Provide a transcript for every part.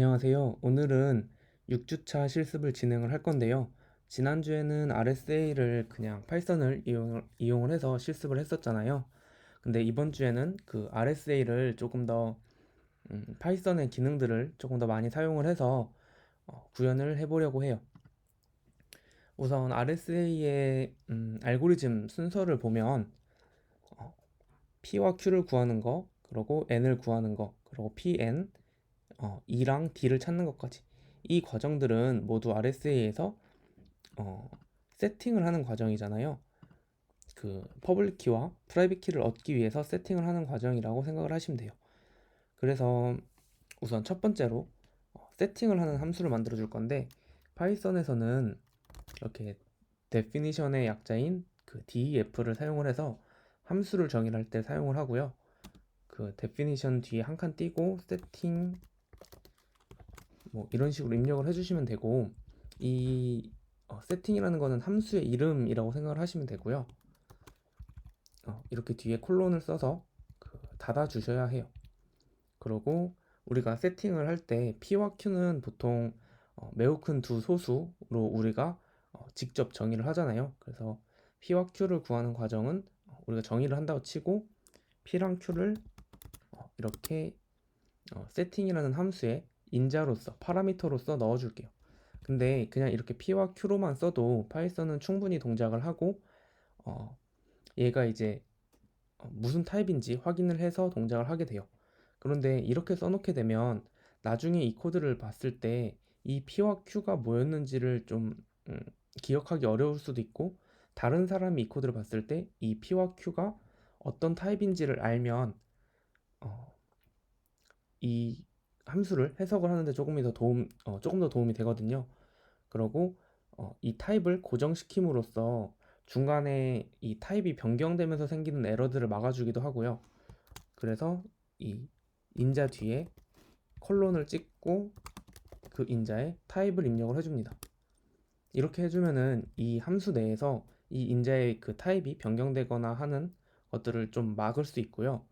안녕하세요. 오늘은 6주차 실습을 진행을 할 건데요. 지난주에는 RSA를 그냥 파이썬을 이용을 해서 실습을 했었잖아요. 근데 이번 주에는 그 RSA를 조금 더 파이썬의 기능들을 조금 더 많이 사용을 해서 구현을 해보려고 해요. 우선 RSA의 알고리즘 순서를 보면 P와 Q를 구하는 거, 그리고 N을 구하는 거, 그리고 PN, E랑 D를 찾는 것까지 이 과정들은 모두 RSA에서 세팅을 하는 과정이잖아요. 그 퍼블릭 키와 프라이빗 키를 얻기 위해서 세팅을 하는 과정이라고 생각을 하시면 돼요. 그래서 우선 첫 번째로 세팅을 하는 함수를 만들어 줄 건데, 파이썬에서는 이렇게 definition의 약자인 그 def를 사용을 해서 함수를 정의할 때 사용을 하고요. 그 definition 뒤에 한 칸 띄고 setting 뭐 이런 식으로 입력을 해주시면 되고, 이 세팅이라는 거는 함수의 이름이라고 생각을 하시면 되고요. 이렇게 뒤에 콜론을 써서 닫아 주셔야 해요. 그리고 우리가 세팅을 할 때 P와 Q는 보통 매우 큰 두 소수로 우리가 직접 정의를 하잖아요. 그래서 P와 Q를 구하는 과정은 우리가 정의를 한다고 치고 P랑 Q를 이렇게 세팅이라는 함수에 인자로서 파라미터로서 넣어줄게요. 근데 그냥 이렇게 P와 Q로만 써도 파이썬은 충분히 동작을 하고 얘가 이제 무슨 타입인지 확인을 해서 동작을 하게 돼요. 그런데 이렇게 써놓게 되면 나중에 이 코드를 봤을 때 이 P와 Q가 뭐였는지를 좀 기억하기 어려울 수도 있고, 다른 사람이 이 코드를 봤을 때 이 P와 Q가 어떤 타입인지를 알면 이 함수를 해석을 하는데 조금 더 도움이 되거든요. 그리고 이 타입을 고정시킴으로써 중간에 이 타입이 변경되면서 생기는 에러들을 막아주기도 하고요. 그래서 이 인자 뒤에 콜론을 찍고 그 인자에 타입을 입력을 해줍니다. 이렇게 해주면은 이 함수 내에서 이 인자의 그 타입이 변경되거나 하는 것들을 좀 막을 수 있고요.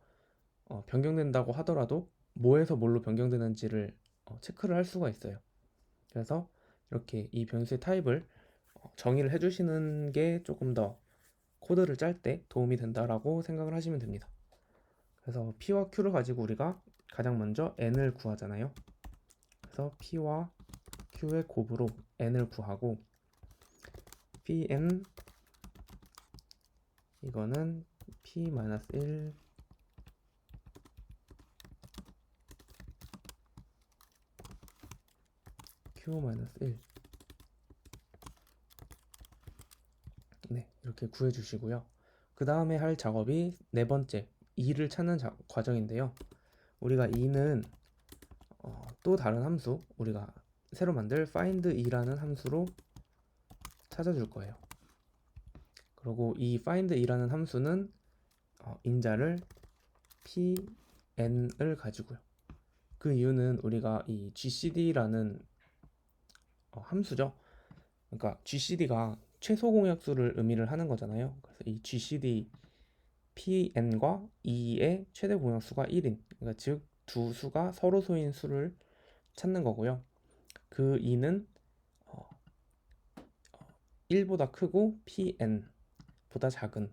변경된다고 하더라도 뭐에서 뭘로 변경되는지를 체크를 할 수가 있어요. 그래서 이렇게 이 변수의 타입을 정의를 해주시는 게 조금 더 코드를 짤 때 도움이 된다라고 생각을 하시면 됩니다. 그래서 P와 Q를 가지고 우리가 가장 먼저 N을 구하잖아요. 그래서 P와 Q의 곱으로 N을 구하고, Pn 이거는 P-1 Q-1 네, 이렇게 구해주시고요. 그 다음에 할 작업이 네 번째, 2를 찾는 과정인데요. 우리가 2는 또 다른 함수, 우리가 새로 만들 find 2라는 함수로 찾아줄 거예요. 그리고 이 find 2라는 함수는 인자를 pn을 가지고요. 그 이유는 우리가 이 gcd라는 함수죠. 그러니까 gcd가 최소 공약수를 의미를 하는 거잖아요. 그래서 이 gcd pn과 2의 최대 공약수가 1인, 그러니까 즉 두 수가 서로 소인 수를 찾는 거고요. 그 2는 1보다 크고 pn보다 작은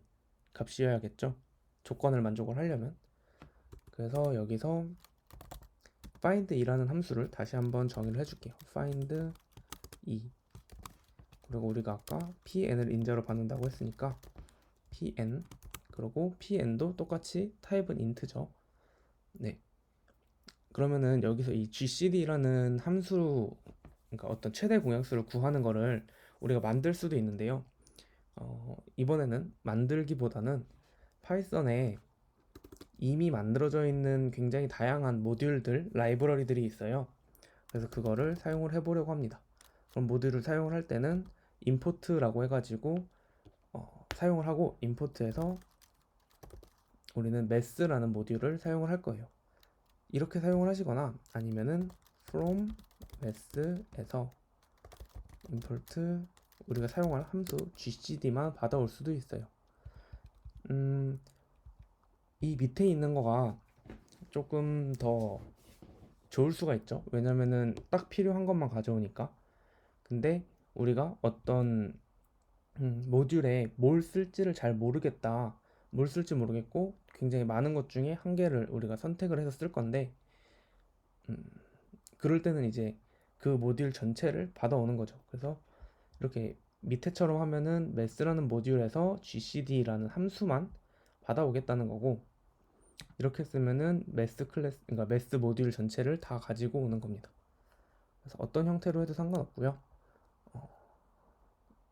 값이어야겠죠. 조건을 만족을 하려면. 그래서 여기서 find 2라는 함수를 다시 한번 정의를 해줄게요. find 2. 그리고 우리가 아까 pn을 인자로 받는다고 했으니까 pn, 그리고 pn도 똑같이 타입은 int죠. 네. 그러면은 여기서 이 gcd라는 함수, 그러니까 어떤 최대 공약수를 구하는 거를 우리가 만들 수도 있는데요. 이번에는 만들기보다는 파이썬에 이미 만들어져 있는 굉장히 다양한 모듈들, 라이브러리들이 있어요. 그래서 그거를 사용을 해보려고 합니다. 그럼 모듈을 사용을 할 때는 import라고 해가지고 사용을 하고, import에서 우리는 mass라는 모듈을 사용을 할 거예요. 이렇게 사용을 하시거나 아니면은 from mass에서 import 우리가 사용할 함수 gcd만 받아올 수도 있어요. 이 밑에 있는 거가 조금 더 좋을 수가 있죠. 왜냐면은 딱 필요한 것만 가져오니까. 근데 우리가 어떤 모듈에 뭘 쓸지를 잘 모르겠다. 뭘 쓸지 모르겠고 굉장히 많은 것 중에 한 개를 우리가 선택을 해서 쓸 건데 음, 그럴 때는 이제 그 모듈 전체를 받아오는 거죠. 그래서 이렇게 밑에처럼 하면은 math라는 모듈에서 gcd라는 함수만 받아오겠다는 거고 이렇게 쓰면은 math 클래스 그러니까 math 모듈 전체를 다 가지고 오는 겁니다. 그래서 어떤 형태로 해도 상관없고요.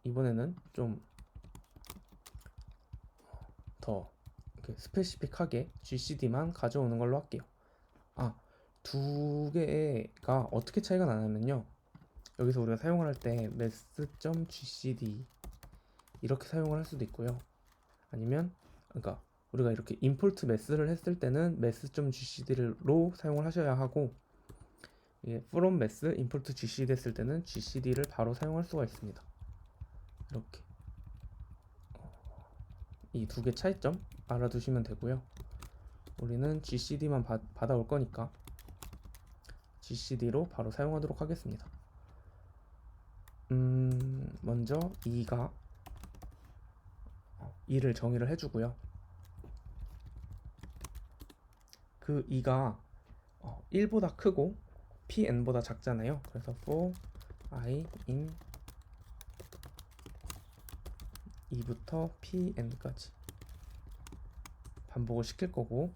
이번에는 좀 더 스페시픽하게 GCD만 가져오는 걸로 할게요. 아, 두 개가 어떻게 차이가 나냐면요. 여기서 우리가 사용을 할 때 math.gcd 이렇게 사용을 할 수도 있고요. 아니면 그러니까 우리가 이렇게 import math를 했을 때는 math.gcd로 사용을 하셔야 하고 from math import gcd 했을 때는 gcd를 바로 사용할 수가 있습니다. 이렇게 이 두 개 차이점 알아두시면 되고요. 우리는 gcd만 받아올 거니까 gcd로 바로 사용하도록 하겠습니다. 먼저 2가 2를 정의를 해주고요. 그 2가 1보다 크고 pn보다 작잖아요. 그래서 for I in 2부터 pn까지 반복을 시킬 거고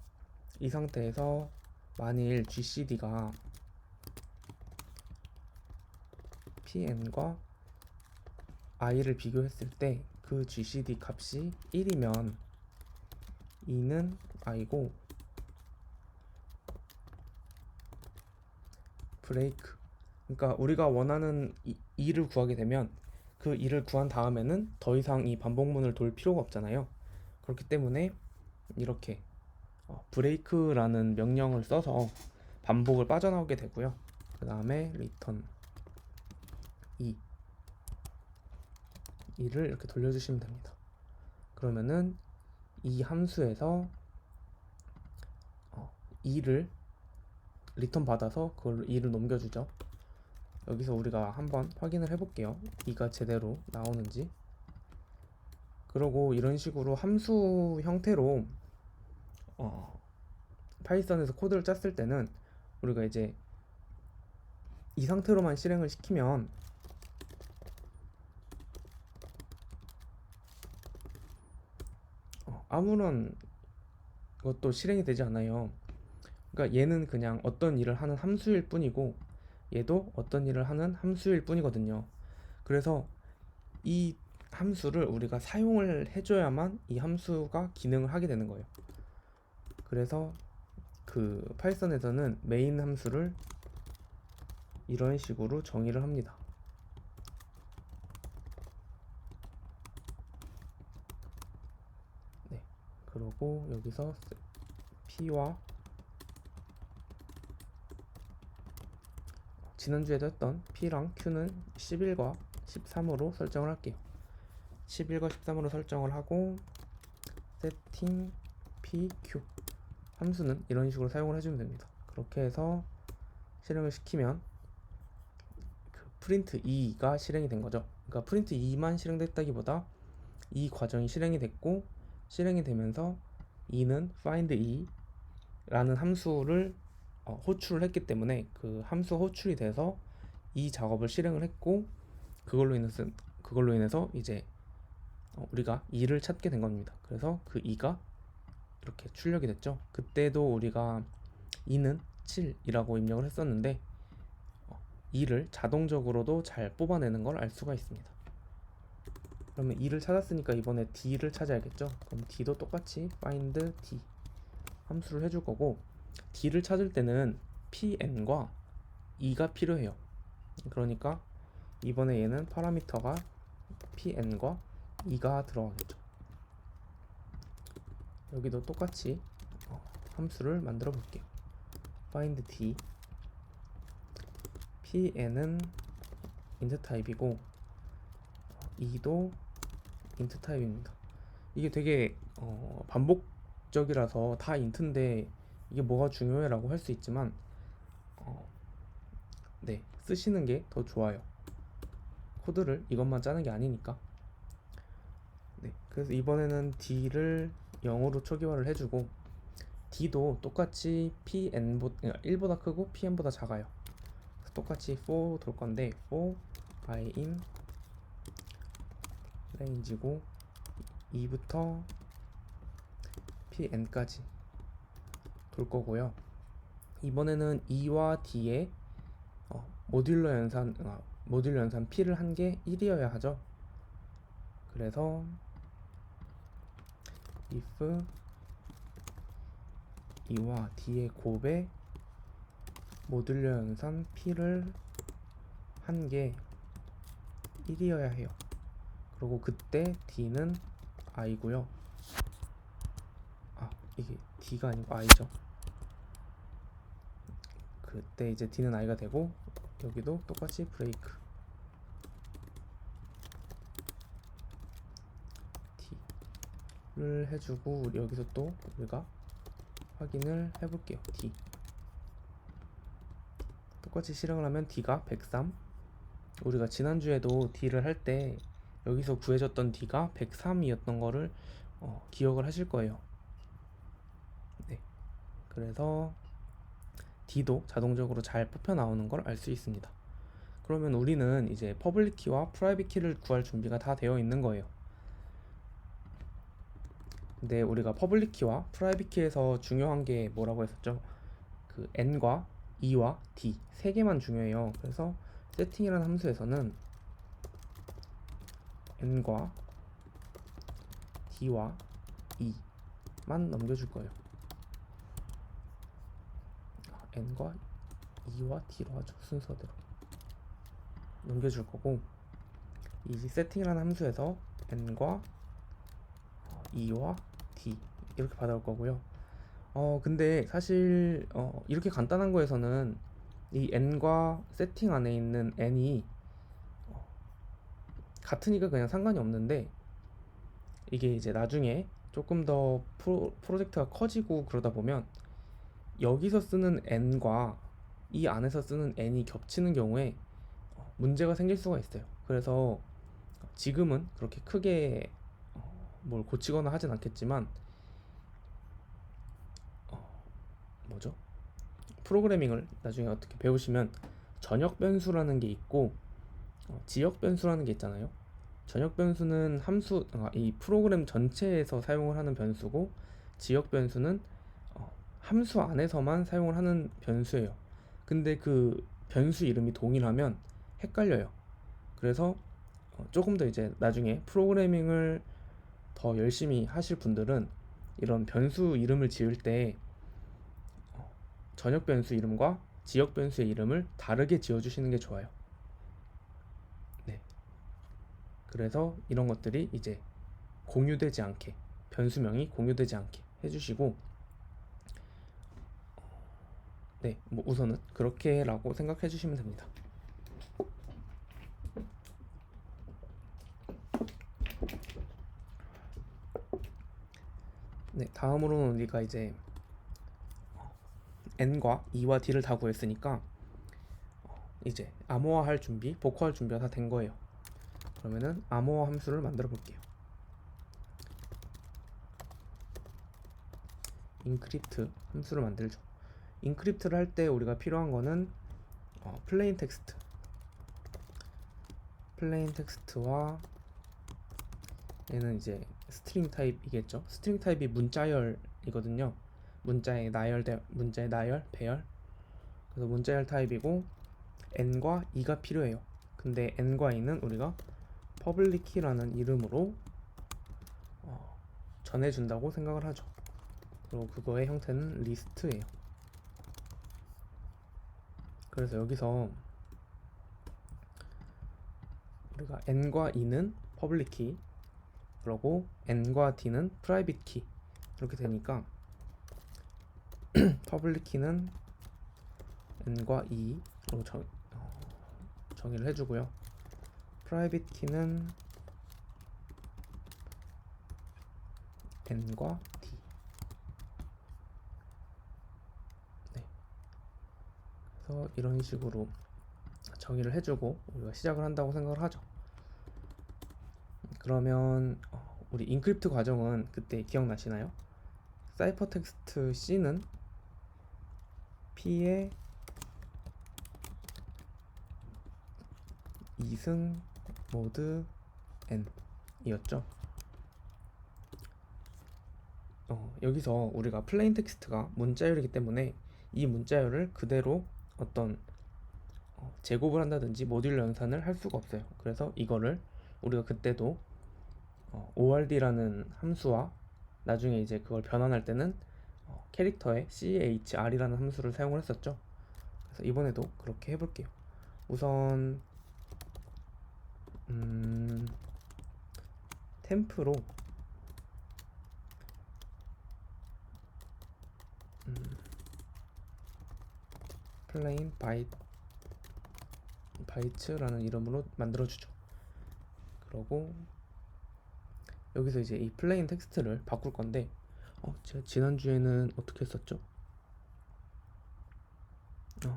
이 상태에서 만일 gcd가 pn과 i를 비교했을 때 그 gcd 값이 1이면 2는 i고 브레이크 그러니까 우리가 원하는 2를 구하게 되면 그 2를 구한 다음에는 더 이상 이 반복문을 돌 필요가 없잖아요. 그렇기 때문에 이렇게 브레이크라는 명령을 써서 반복을 빠져나오게 되고요. 그 다음에 return 2를 이렇게 돌려주시면 됩니다. 그러면은 이 함수에서 2를 리턴 받아서 그걸 2를 넘겨주죠. 여기서 우리가 한번 확인을 해볼게요. 2가 제대로 나오는지. 그러고 이런 식으로 함수 형태로 파이썬에서 코드를 짰을 때는 우리가 이제 이 상태로만 실행을 시키면 아무런 것도 실행이 되지 않아요. 그러니까 얘는 그냥 어떤 일을 하는 함수일 뿐이고 얘도 어떤 일을 하는 함수일 뿐이거든요. 그래서 이 함수를 우리가 사용을 해줘야만 이 함수가 기능을 하게 되는 거예요. 그래서 그 파이썬에서는 메인 함수를 이런 식으로 정의를 합니다. 네, 그리고 여기서 p와 지난주에도 했던 p랑 q는 11과 13으로 설정을 할게요. 11과 13으로 설정을 하고 setting pq 함수는 이런 식으로 사용을 해주면 됩니다. 그렇게 해서 실행을 시키면 그 print 2가 실행이 된 거죠. 그러니까 print 2만 실행됐다기보다 이 과정이 실행이 됐고 실행이 되면서 2는 find 2라는 함수를 호출을 했기 때문에 그 함수 호출이 돼서 이 작업을 실행을 했고 그걸로 인해서 이제 우리가 2를 찾게 된 겁니다. 그래서 그 2가 이렇게 출력이 됐죠. 그때도 우리가 2는 7이라고 입력을 했었는데 2를 자동적으로도 잘 뽑아내는 걸 알 수가 있습니다. 그러면 2를 찾았으니까 이번에 d를 찾아야겠죠. 그럼 d도 똑같이 find d 함수를 해줄 거고 d를 찾을 때는 pn과 2가 필요해요. 그러니까 이번에 얘는 파라미터가 pn과 2가 들어가겠죠. 여기도 똑같이 함수를 만들어 볼게요. find d pn은 int 타입이고 2도 int 타입입니다. 이게 되게 반복적이라서 다 int인데 이게 뭐가 중요해 라고 할 수 있지만 네, 쓰시는 게 더 좋아요. 코드를 이것만 짜는 게 아니니까. 네, 그래서 이번에는 D를 0으로 초기화를 해주고 D도 똑같이 PN 1보다 크고 PN보다 작아요. 똑같이 for 돌 건데 for I in range고 2부터 PN까지 돌 거고요. 이번에는 E와 D의 모듈러 연산 P를 한 개 1이어야 하죠. 그래서 if E와 D의 곱의 모듈러 연산 P를 한 개 1이어야 해요. 그리고 그때 D는 I고요. 이게 D가 아니고 I죠. 그때 이제 D는 I가 되고 여기도 똑같이 브레이크 D를 해주고 여기서 또 우리가 확인을 해볼게요. D 똑같이 실행을 하면 D가 103. 우리가 지난주에도 D를 할 때 여기서 구해졌던 D가 103이었던 거를 기억을 하실 거예요. 네, 그래서 D도 자동적으로 잘 뽑혀 나오는 걸 알 수 있습니다. 그러면 우리는 이제 퍼블릭 키와 프라이빗 키를 구할 준비가 다 되어 있는 거예요. 근데 우리가 퍼블릭 키와 프라이빗 키에서 중요한 게 뭐라고 했었죠? 그 n과 e와 d 세 개만 중요해요. 그래서 세팅이라는 함수에서는 n과 d와 e만 넘겨줄 거예요. n과 e와 d로 하죠. 순서대로 넘겨줄 거고, 이 세팅이라는 함수에서 n과 e와 d 이렇게 받아올 거고요. 근데 사실 이렇게 간단한 거에서는 이 n과 세팅 안에 있는 n이 같으니까 그냥 상관이 없는데, 이게 이제 나중에 조금 더 프로젝트가 커지고 그러다 보면 여기서 쓰는 n과 이 안에서 쓰는 n이 겹치는 경우에 문제가 생길 수가 있어요. 그래서 지금은 그렇게 크게 뭘 고치거나 하진 않겠지만 프로그래밍을 나중에 어떻게 배우시면 전역 변수라는 게 있고 지역 변수라는 게 있잖아요. 전역 변수는 이 프로그램 전체에서 사용을 하는 변수고, 지역 변수는 함수 안에서만 사용을 하는 변수예요. 근데 그 변수 이름이 동일하면 헷갈려요. 그래서 조금 더 이제 나중에 프로그래밍을 더 열심히 하실 분들은 이런 변수 이름을 지을 때 전역 변수 이름과 지역 변수의 이름을 다르게 지어주시는 게 좋아요. 네. 그래서 이런 것들이 이제 공유되지 않게, 변수명이 공유되지 않게 해주시고, 네, 뭐 우선은 그렇게라고 생각해 주시면 됩니다. 네, 다음으로는 우리가 이제 n과 e와 d를 다 구했으니까 이제 암호화할 준비, 복호할 준비가 다 된 거예요. 그러면은 암호화 함수를 만들어 볼게요. 인크립트 함수를 만들죠. 인크립트를 할 때 우리가 필요한 거는 플레인 텍스트와 얘는 이제 스트링 타입이겠죠. 스트링 타입이 문자열이거든요. 문자의 나열, 배열. 그래서 문자열 타입이고 n과 e가 필요해요. 근데 n과 e는 우리가 public key라는 이름으로 전해준다고 생각을 하죠. 그리고 그거의 형태는 리스트예요. 그래서 여기서 우리가 n과 e는 public key, 그리고 n과 d는 private key 이렇게 되니까 public key는 n과 e로 정의를 해주고요. private key는 n과 d. 네. 그래서 이런 식으로 정의를 해주고 우리가 시작을 한다고 생각을 하죠. 그러면 우리 인크립트 과정은 그때 기억나시나요? 사이퍼텍스트 C는 P의 2승 모드 N 이었죠. 여기서 우리가 플레인 텍스트가 문자열이기 때문에 이 문자열을 그대로 어떤 제곱을 한다든지 모듈 연산을 할 수가 없어요. 그래서 이거를 우리가 그때도 ord라는 함수와 나중에 이제 그걸 변환할 때는 캐릭터의 chr이라는 함수를 사용을 했었죠. 그래서 이번에도 그렇게 해볼게요. 우선 템프로 플레인 바이츠라는 이름으로 만들어주죠. 그러고 여기서 이제 이 플레인 텍스트를 바꿀 건데 제가 지난주에는 어떻게 했었죠?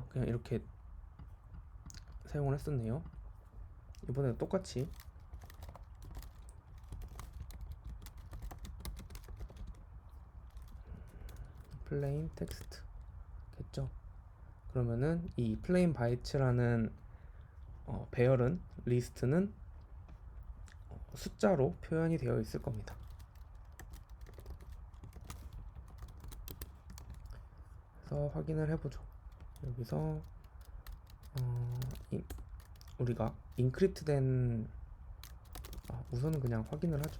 그냥 이렇게 사용을 했었네요. 이번에도 똑같이 플레인 텍스트 겠죠? 그러면은 이 플레인 바이츠라는 배열은 리스트는 숫자로 표현이 되어 있을 겁니다. 그래서 확인을 해보죠. 여기서 우리가 인크립트된 우선은 그냥 확인을 하죠.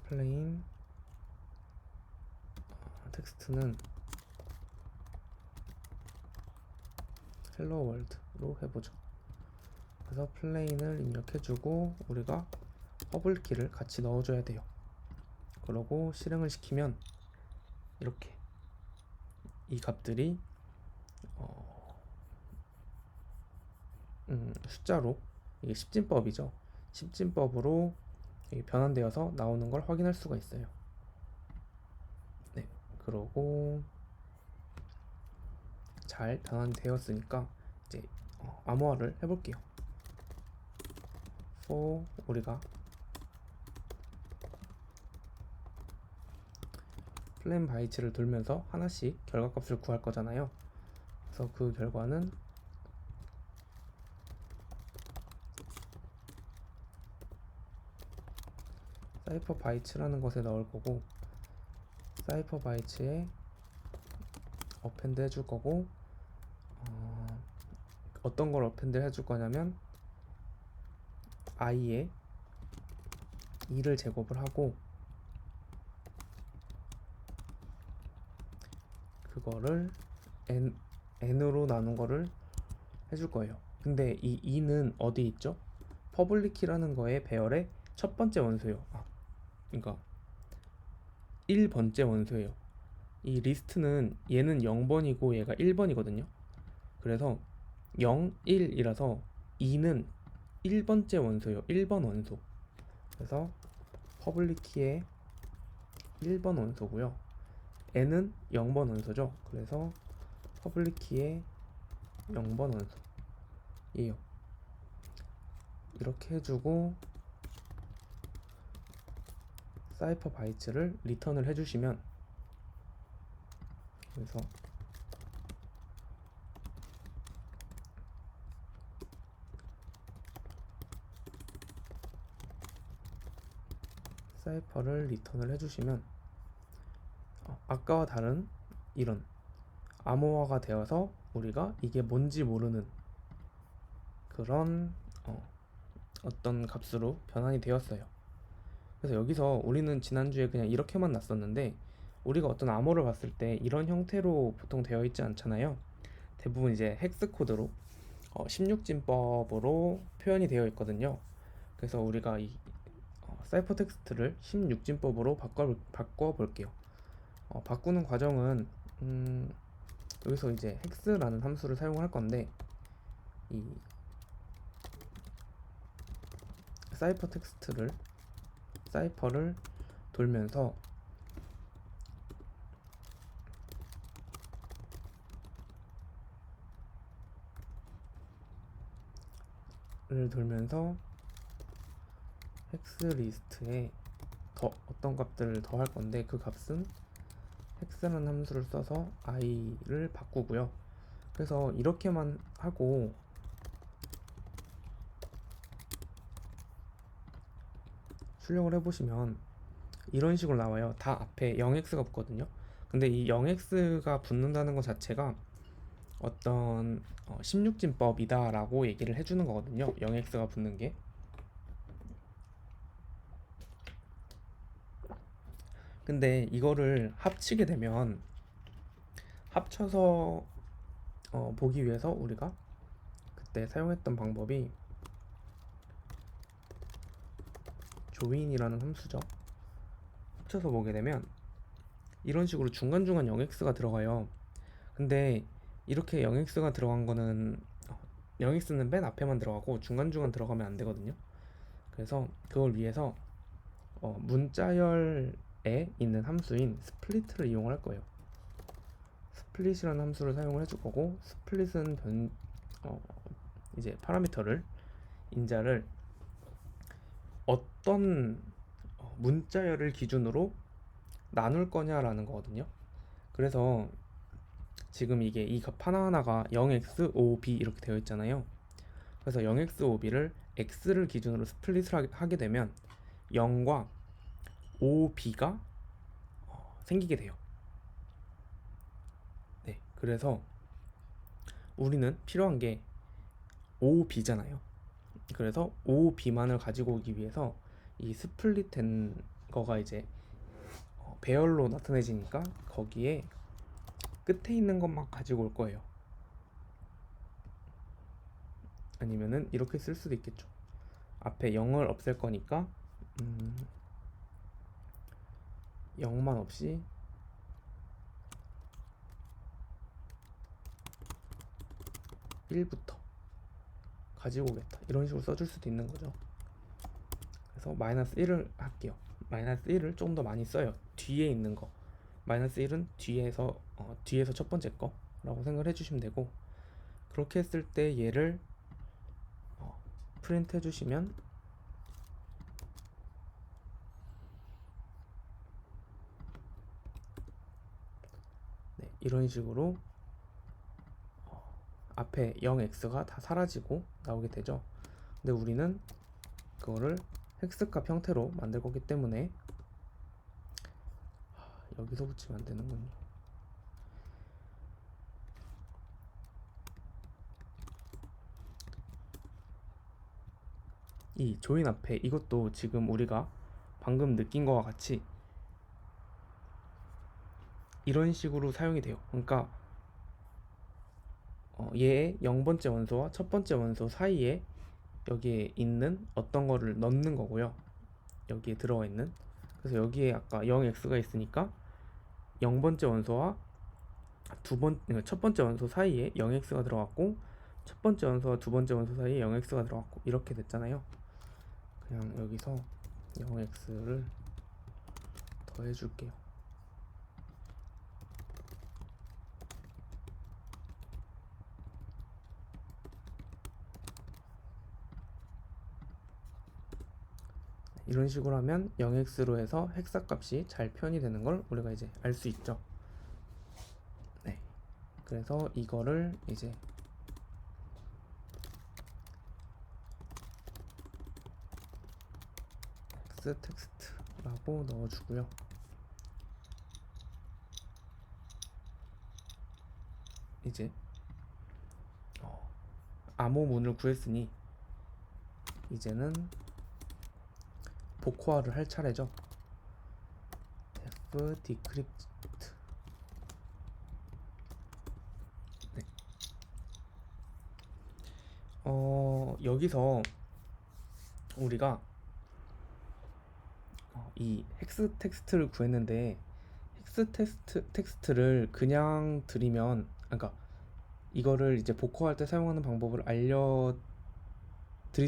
플레인 텍스트는 헬로 월드로 해보죠. 그래서 플레인을 입력해주고 우리가 허블 키를 같이 넣어줘야 돼요. 그러고 실행을 시키면 이렇게 이 값들이 숫자로 이게 십진법이죠. 십진법으로 변환되어서 나오는 걸 확인할 수가 있어요. 네, 그러고 잘 변환되었으니까 이제 암호화를 해볼게요. for 우리가 플레인 바이츠를 돌면서 하나씩 결과값을 구할 거잖아요. 그래서 그 결과는 사이퍼 바이츠라는 것에 넣을 거고 사이퍼 바이츠에 어펜드 해줄 거고 어떤 걸 어펜드 해줄 거냐면 i에 2를 제곱을 하고 그거를 n으로 나눈 거를 해줄 거예요. 근데 이 2는 어디 있죠? 퍼블릭 키라는 거의 배열의 첫 번째 원소예요. 그러니까 1번째 원소예요. 이 리스트는 얘는 0번이고 얘가 1번이거든요. 그래서 0, 1이라서 2는 1번째 원소예요. 1번 원소. 그래서 퍼블릭 키의 1번 원소고요. n은 0번 원소죠. 그래서 퍼블릭 키의 0번 원소예요. 이렇게 해주고 사이퍼 바이츠를 리턴을 해주시면 그래서 사이퍼를 리턴을 해주시면 아까와 다른 이런 암호화가 되어서 우리가 이게 뭔지 모르는 그런 어떤 값으로 변환이 되었어요. 그래서 여기서 우리는 지난주에 그냥 이렇게만 놨었는데 우리가 어떤 암호를 봤을 때 이런 형태로 보통 되어 있지 않잖아요. 대부분 이제 헥스 코드로 16진법으로 표현이 되어 있거든요. 그래서 우리가 이 사이퍼 텍스트를 16진법으로 바꿔볼게요. 바꾸는 과정은 여기서 이제 헥스라는 함수를 사용할 건데 이 사이퍼를 돌면서 돌면서 헥스 리스트에 더 어떤 값들을 더할 건데, 그 값은 헥스라는 함수를 써서 i를 바꾸고요. 그래서 이렇게만 하고 출력을 해보시면 이런 식으로 나와요. 다 앞에 0x가 붙거든요. 근데 이 0x가 붙는다는 것 자체가 어떤 16진법이다 라고 얘기를 해주는 거거든요. 0x가 붙는 게. 근데 이거를 합치게 되면, 합쳐서 보기 위해서 우리가 그때 사용했던 방법이 join이라는 함수죠. 합쳐서 보게 되면 이런 식으로 중간중간 0x가 들어가요. 근데 이렇게 0x가 들어간 거는 0x는 맨 앞에만 들어가고 중간중간 들어가면 안 되거든요. 그래서 그걸 위해서 문자열에 있는 함수인 스플릿을 이용할 거예요. 스플릿이라는 함수를 사용을 해줄 거고, 스플릿은 이제 파라미터를, 인자를 어떤 문자열을 기준으로 나눌 거냐라는 거거든요. 그래서 지금 이게 이 값 하나하나가 0x, 5b 이렇게 되어 있잖아요. 그래서 0x, 5b를 x를 기준으로 스플릿을 하게 되면 0과 5b가 생기게 돼요. 네, 그래서 우리는 필요한 게 5b잖아요. 그래서 5b만을 가지고 오기 위해서 이 스플릿 된 거가 이제 배열로 나타내지니까 거기에 끝에 있는 것만 가지고 올 거예요. 아니면은 이렇게 쓸 수도 있겠죠. 앞에 0을 없앨 거니까 0만 없이 1부터 가지고 오겠다, 이런 식으로 써줄 수도 있는 거죠. 그래서 마이너스 1을 할게요. 마이너스 1을 조금 더 많이 써요. 뒤에 있는 거. 마이너스 1은 뒤에서 첫 번째 거라고 생각을 해주시면 되고, 그렇게 했을 때 얘를 프린트 해주시면 네, 이런 식으로 앞에 0x가 다 사라지고 나오게 되죠. 근데 우리는 그거를 헥스값 형태로 만들 거기 때문에 여기서 붙이면 안 되는군요. 이 조인 앞에 이것도 지금 우리가 방금 느낀 거와 같이 이런 식으로 사용이 돼요. 그러니까 얘의 0번째 원소와 첫 번째 원소 사이에 여기에 있는 어떤 거를 넣는 거고요. 여기에 들어가 있는. 그래서 여기에 아까 0x가 있으니까 0번째 원소와 그러니까 첫 번째 원소 사이에 0x가 들어갔고, 첫 번째 원소와 두 번째 원소 사이에 0x가 들어갔고, 이렇게 됐잖아요. 그냥 여기서 0x를 더해줄게요. 이런 식으로 하면 0x로 해서 헥사값이 잘 표현이 되는 걸 우리가 이제 알 수 있죠. 네. 그래서 이거를 이제 헥스 텍스트라고 넣어주고요. 이제 암호문을 구했으니 이제는 복호화를 할 차례죠. def decrypt. 네. 여기서 우리가 이 헥스 텍스트를 구했는데, 헥스 텍스트를 그냥 드리면, 그러니까 이거를 이제 복호할 때 사용하는 방법을 알려드리지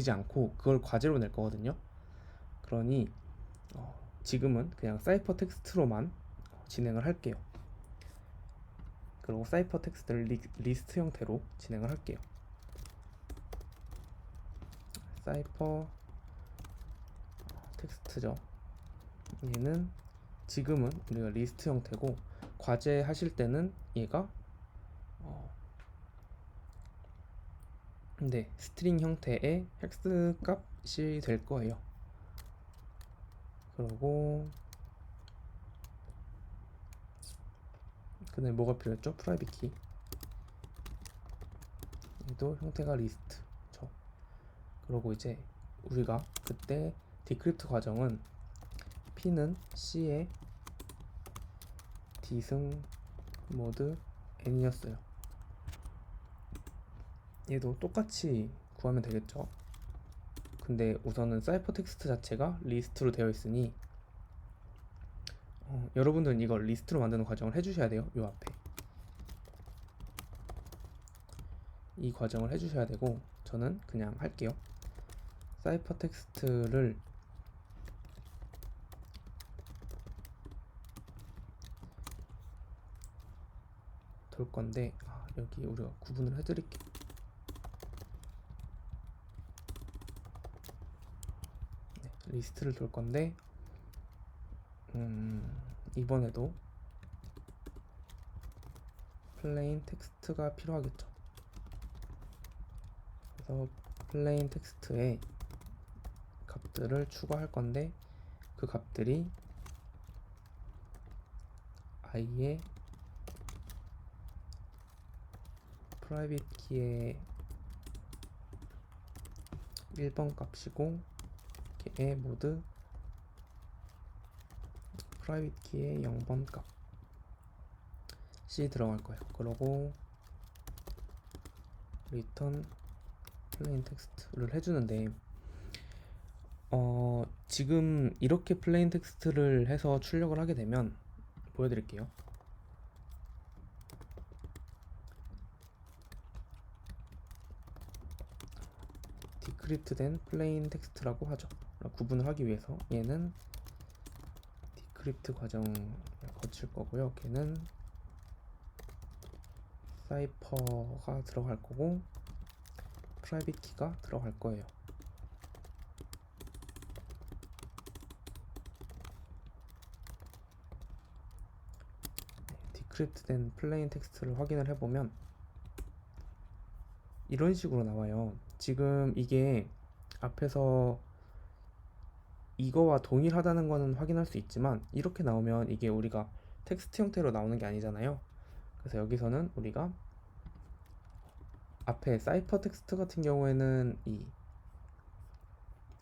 않고 그걸 과제로 낼 거거든요. 그러니 지금은 그냥 사이퍼 텍스트로만 진행을 할게요. 그리고 사이퍼 텍스트를 리스트 형태로 진행을 할게요. 사이퍼 텍스트죠. 얘는 지금은 우리가 리스트 형태고 과제 하실 때는 얘가 스트링 형태의 헥스 값이 될 거예요. 그리고 그다음에 뭐가 필요했죠? 프라이빗 키. 얘도 형태가 리스트죠. 그리고 이제 우리가 그때 디크립트 과정은 P는 C의 디승 모드 N이었어요. 얘도 똑같이 구하면 되겠죠. 근데 우선은 사이퍼 텍스트 자체가 리스트로 되어 있으니 여러분들은 이걸 리스트로 만드는 과정을 해주셔야 돼요. 요 앞에 이 과정을 해주셔야 되고, 저는 그냥 할게요. 사이퍼 텍스트를 돌 건데 여기 우리가 구분을 해드릴게요. 리스트를 돌 건데 이번에도 플레인 텍스트가 필요하겠죠. 그래서 플레인 텍스트에 값들을 추가할 건데 그 값들이 i의 프라이빗 키의 1번 값이고 걔의 모드 프라이빗 키의 0번 값이 들어갈 거예요. 그러고 return plain 텍스트를 해주는데 지금 이렇게 plain 텍스트를 해서 출력을 하게 되면 보여드릴게요. 디크립트된 plain 텍스트라고 하죠. 구분을 하기 위해서 얘는 디크립트 과정을 거칠 거고요. 걔는 사이퍼가 들어갈 거고 프라이빗 키가 들어갈 거예요. 디크립트된 플레인 텍스트를 확인을 해보면 이런 식으로 나와요. 지금 이게 앞에서 이거와 동일하다는 거는 확인할 수 있지만 이렇게 나오면 이게 우리가 텍스트 형태로 나오는 게 아니잖아요. 그래서 여기서는 우리가 앞에 사이퍼 텍스트 같은 경우에는 이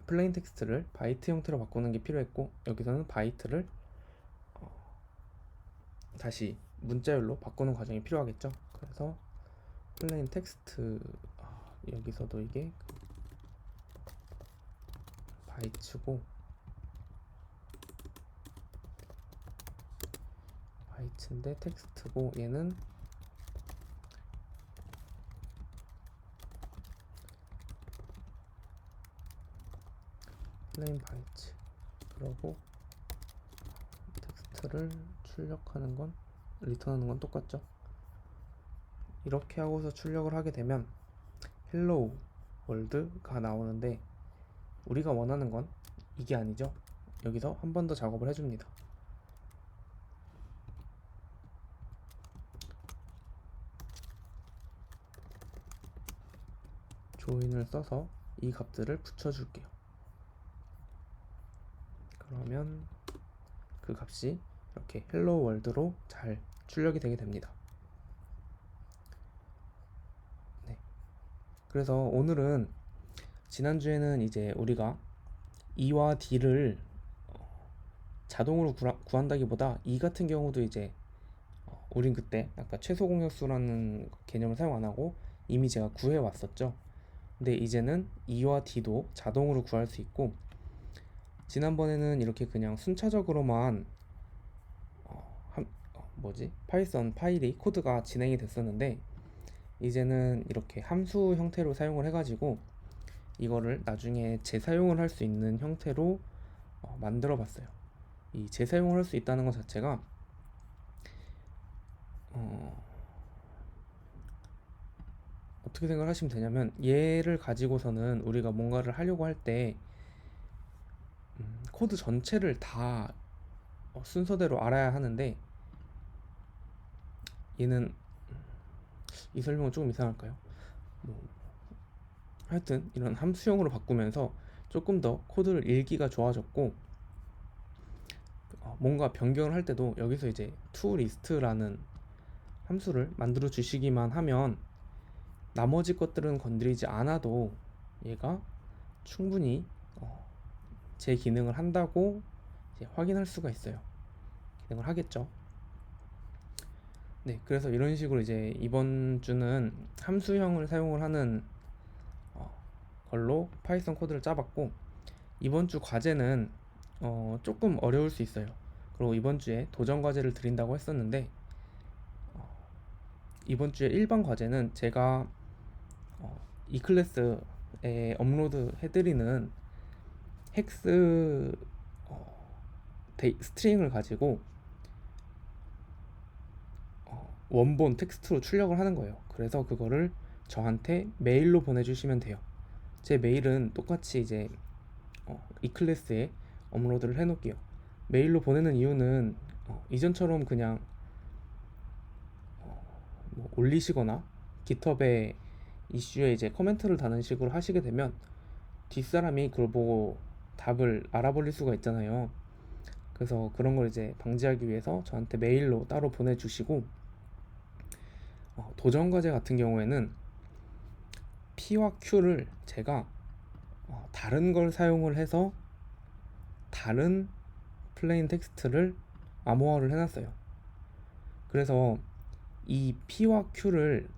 플레인 텍스트를 바이트 형태로 바꾸는 게 필요했고, 여기서는 바이트를 다시 문자열로 바꾸는 과정이 필요하겠죠. 그래서 플레인 텍스트 여기서도 이게 바이트고 바이트인데 텍스트고 얘는 플레인 바이트. 그러고 텍스트를 출력하는 건 리턴하는 건 똑같죠. 이렇게 하고서 출력을 하게 되면 헬로우 월드가 나오는데 우리가 원하는 건 이게 아니죠. 여기서 한 번 더 작업을 해줍니다. 조인을 써서 이 값들을 붙여줄게요. 그러면 그 값이 이렇게 헬로 월드로 잘 출력이 되게 됩니다. 네. 그래서 오늘은 지난주에는 이제 우리가 E와 D를 자동으로 구한다기보다 E 같은 경우도 이제 우린 그때 아까 최소 공역수라는 개념을 사용 안 하고 이미 제가 구해 왔었죠. 근데 이제는 E와 D도 자동으로 구할 수 있고, 지난번에는 이렇게 그냥 순차적으로만 파이썬 파일이 코드가 진행이 됐었는데 이제는 이렇게 함수 형태로 사용을 해가지고 이거를 나중에 재사용을 할 수 있는 형태로 만들어 봤어요. 이 재사용을 할 수 있다는 것 자체가 어떻게 생각을 하시면 되냐면, 얘를 가지고서는 우리가 뭔가를 하려고 할 때 코드 전체를 다 순서대로 알아야 하는데, 얘는 이 설명은 조금 이상할까요? 뭐, 하여튼 이런 함수형으로 바꾸면서 조금 더 코드를 읽기가 좋아졌고, 뭔가 변경을 할 때도 여기서 이제 toList라는 함수를 만들어 주시기만 하면 나머지 것들은 건드리지 않아도 얘가 충분히 제 기능을 한다고 이제 확인할 수가 있어요. 기능을 하겠죠. 네, 그래서 이런 식으로 이제 이번 주는 함수형을 사용을 하는 걸로 파이썬 코드를 짜봤고, 이번 주 과제는 조금 어려울 수 있어요. 그리고 이번 주에 도전 과제를 드린다고 했었는데, 이번 주에 일반 과제는 제가 이 클래스에 업로드 해드리는 헥스 스트링을 가지고 원본 텍스트로 출력을 하는 거예요. 그래서 그거를 저한테 메일로 보내주시면 돼요. 제 메일은 똑같이 이제 이 클래스에 업로드를 해놓을게요. 메일로 보내는 이유는 이전처럼 그냥 뭐 올리시거나 깃허브에 이슈에 이제 코멘트를 다는 식으로 하시게 되면 뒷사람이 그걸 보고 답을 알아버릴 수가 있잖아요. 그래서 그런 걸 이제 방지하기 위해서 저한테 메일로 따로 보내주시고, 도전 과제 같은 경우에는 P와 Q를 제가 다른 걸 사용을 해서 다른 플레인 텍스트를 암호화를 해놨어요. 그래서 이 P와 Q를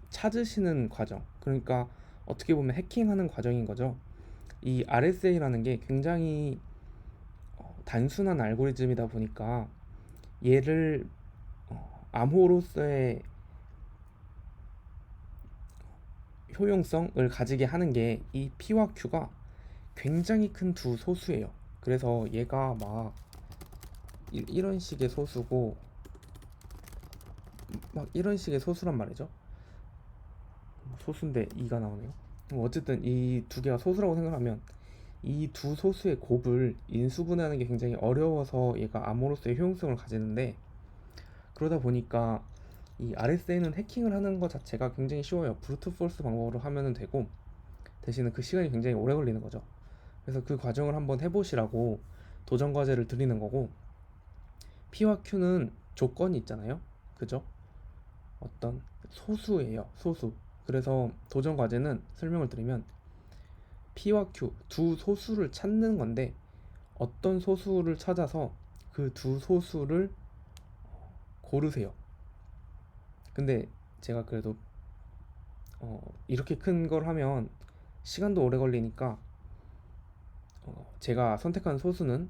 찾으시는 과정, 그러니까 어떻게 보면 해킹하는 과정인 거죠. 이 RSA라는 게 굉장히 단순한 알고리즘이다 보니까 얘를 암호로서의 효용성을 가지게 하는 게 이 P와 Q가 굉장히 큰 두 소수예요. 그래서 얘가 막 이런 식의 소수고 막 이런 식의 소수란 말이죠. 소수인데 2가 나오네요. 어쨌든 이 두 개가 소수라고 생각하면 이 두 소수의 곱을 인수분해하는 게 굉장히 어려워서 얘가 암호로서의 효용성을 가지는데, 그러다 보니까 이 RSA는 해킹을 하는 것 자체가 굉장히 쉬워요. 브루트 포스 방법으로 하면 되고, 대신에 그 시간이 굉장히 오래 걸리는 거죠. 그래서 그 과정을 한번 해보시라고 도전 과제를 드리는 거고, P와 Q는 조건이 있잖아요. 그죠? 어떤 소수예요. 소수. 그래서 도전 과제는 설명을 드리면 P와 Q 두 소수를 찾는 건데, 어떤 소수를 찾아서 그 두 소수를 고르세요. 근데 제가 그래도 이렇게 큰 걸 하면 시간도 오래 걸리니까 제가 선택한 소수는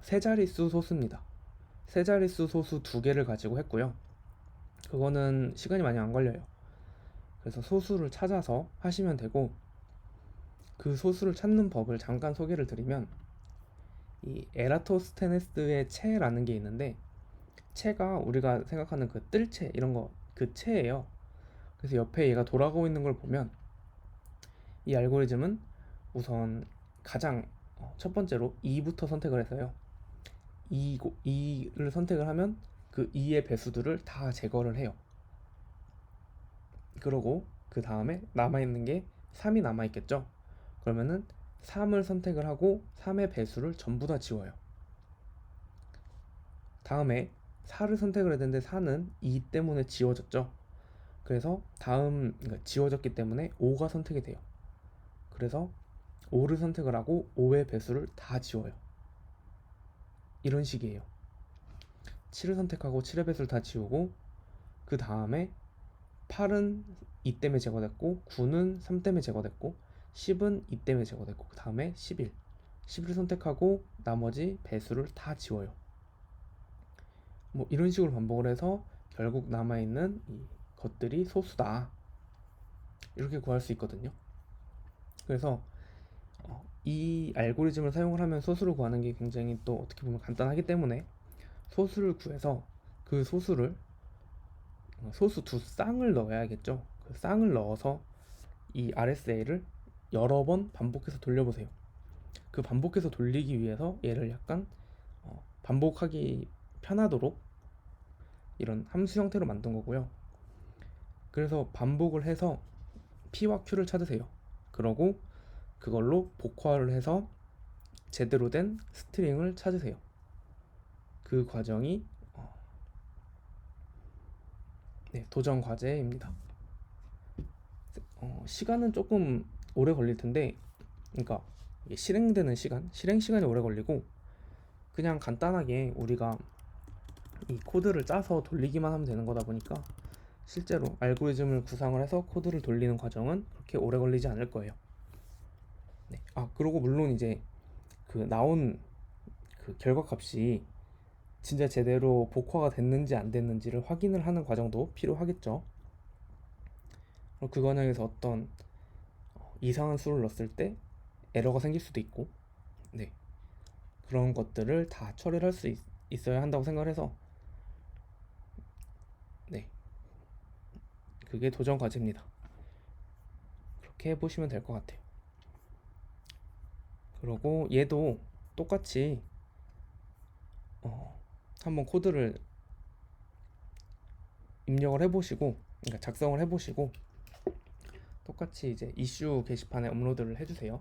세 자릿수 소수입니다. 세 자릿수 소수 두 개를 가지고 했고요. 그거는 시간이 많이 안 걸려요. 그래서 소수를 찾아서 하시면 되고, 그 소수를 찾는 법을 잠깐 소개를 드리면, 이 에라토스테네스의 체라는 게 있는데, 체가 우리가 생각하는 그 뜰채 이런 거 그 체예요. 그래서 옆에 얘가 돌아가고 있는 걸 보면 이 알고리즘은 우선 가장 첫 번째로 2부터 선택을 해서요. 2를 선택을 하면 그 2의 배수들을 다 제거를 해요. 그러고 그 다음에 남아있는 게 3이 남아있겠죠. 그러면은 3을 선택을 하고 3의 배수를 전부 다 지워요. 다음에 4를 선택을 해야 되는데 4는 2 때문에 지워졌죠. 그래서 그러니까 지워졌기 때문에 5가 선택이 돼요. 그래서 5를 선택을 하고 5의 배수를 다 지워요. 이런 식이에요. 7을 선택하고 7의 배수를 다 지우고, 그 다음에 8은 2 때문에 제거됐고, 9는 3 때문에 제거됐고, 10은 2 때문에 제거됐고, 그 다음에 11을 선택하고 나머지 배수를 다 지워요. 뭐 이런 식으로 반복을 해서 결국 남아있는 이 것들이 소수다, 이렇게 구할 수 있거든요. 그래서 이 알고리즘을 사용을 하면 소수를 구하는 게 굉장히 또 어떻게 보면 간단하기 때문에 소수를 구해서 그 소수를 소수 두 쌍을 넣어야겠죠. 그 쌍을 넣어서 이 RSA를 여러 번 반복해서 돌려보세요. 그 반복해서 돌리기 위해서 얘를 약간 반복하기 편하도록 이런 함수 형태로 만든 거고요. 그래서 반복을 해서 P와 Q를 찾으세요. 그러고 그걸로 복화를 해서 제대로 된 스트링을 찾으세요. 그 과정이 도전 과제입니다. 시간은 조금 오래 걸릴 텐데, 그러니까 실행되는 시간, 실행 시간이 오래 걸리고, 그냥 간단하게 우리가 이 코드를 짜서 돌리기만 하면 되는 거다 보니까 실제로 알고리즘을 구상을 해서 코드를 돌리는 과정은 그렇게 오래 걸리지 않을 거예요. 네. 그리고 물론 이제 그 나온 그 결과값이 진짜 제대로 복화가 됐는지 안 됐는지를 확인을 하는 과정도 필요하겠죠. 그 과정에서 어떤 이상한 수를 넣었을 때 에러가 생길 수도 있고, 네, 그런 것들을 다 처리를 할 수 있어야 한다고 생각을 해서, 네, 그게 도전 과제입니다. 그렇게 해보시면 될 것 같아요. 그리고 얘도 똑같이 한번 코드를 입력을 해보시고, 그러니까 작성을 해보시고, 똑같이 이제 이슈 게시판에 업로드를 해주세요.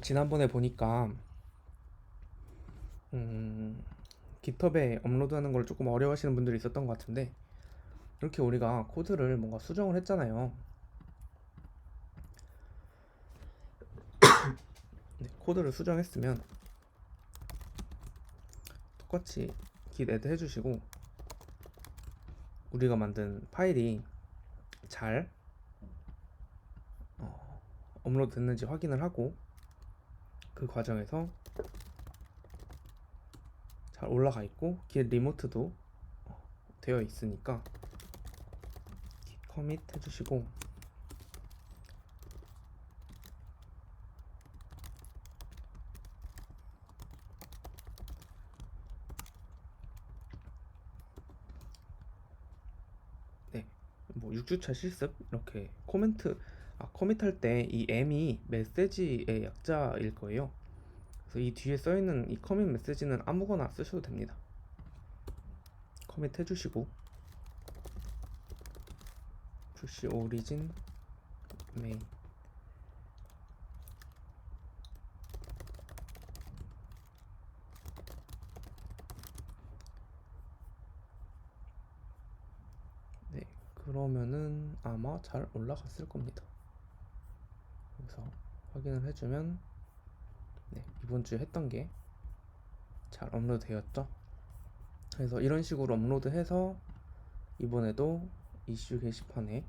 지난번에 보니까 깃허브에 업로드하는 걸 조금 어려워하시는 분들이 있었던 것 같은데, 이렇게 우리가 코드를 뭔가 수정을 했잖아요. 네, 코드를 수정했으면 똑같이 git add 해주시고, 우리가 만든 파일이 잘 업로드 됐는지 확인을 하고, 그 과정에서 잘 올라가 있고 git 리모트도 되어 있으니까 git commit 해주시고, 네, 뭐 6주차 실습 이렇게 커밋할 때 이 m이 메시지의 약자일 거예요. 그래서 이 뒤에 써있는 이 커밋 메시지는 아무거나 쓰셔도 됩니다. 커밋 해주시고 push origin main, 네, 그러면은 아마 잘 올라갔을 겁니다. 그래서 확인을 해주면, 네, 이번 주에 했던 게 잘 업로드 되었죠. 그래서 이런 식으로 업로드해서 이번에도 이슈 게시판에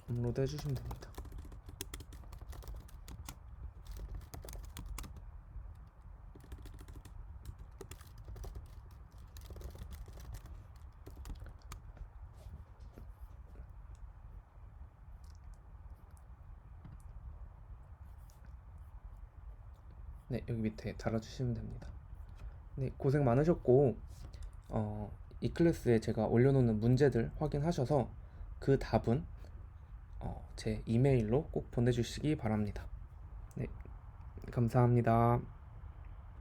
업로드 해주시면 됩니다. 네, 여기 밑에 달아주시면 됩니다. 네, 고생 많으셨고, 이 클래스에 제가 올려놓는 문제들 확인하셔서 그 답은 제 이메일로 꼭 보내주시기 바랍니다. 네, 감사합니다.